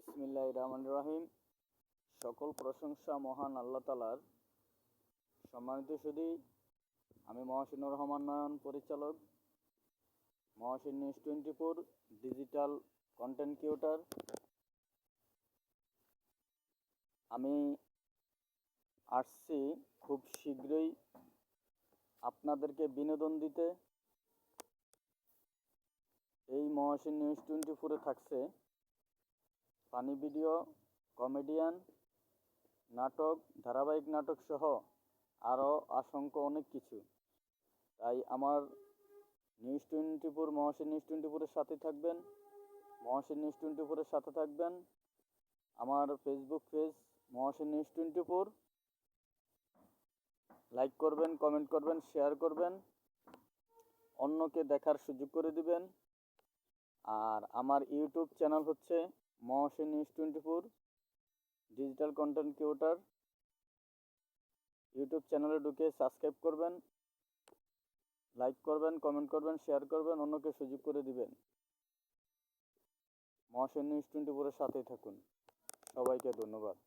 বিসমিল্লাহির রহমানির রহিম। সকল প্রশংসা মহান আল্লাহ তাআলার। সম্মানিত সুধী, আমি মহসিনুর রহমান নয়ন, পরিচালক, Mohsin news 24 digital content creator. আমি আসছি খুব শীঘ্রই আপনাদেরকে বিনোদন দিতে। এই মহসিন নিউজ 24-এ থাকছে ফানি ভিডিও, কমেডিয়ান, নাটক, ধারাবাহিক নাটক সহ আরও অসংখ্য অনেক কিছু। তাই আমার নিউজ 24 মহসিন নিউজ 24-এর সাথে থাকবেন। মহসিন নিউজ 24-এর সাথে থাকবেন। আমার Facebook page Mohsin news 24, like করবেন, কমেন্ট করবেন, শেয়ার করবেন, অন্যকে দেখার সুযোগ করে দিবেন। আর আমার ইউটিউব চ্যানেল হচ্ছে Mohsin news 24 digital content creator. YouTube চ্যানেলে ঢুকে সাবস্ক্রাইব করবেন, লাইক করবেন, কমেন্ট করবেন, শেয়ার করবেন, অন্যকে সুযোগ করে দিবেন। মহসিন নিউজ 24-এর সাথেই থাকুন। সবাইকে ধন্যবাদ।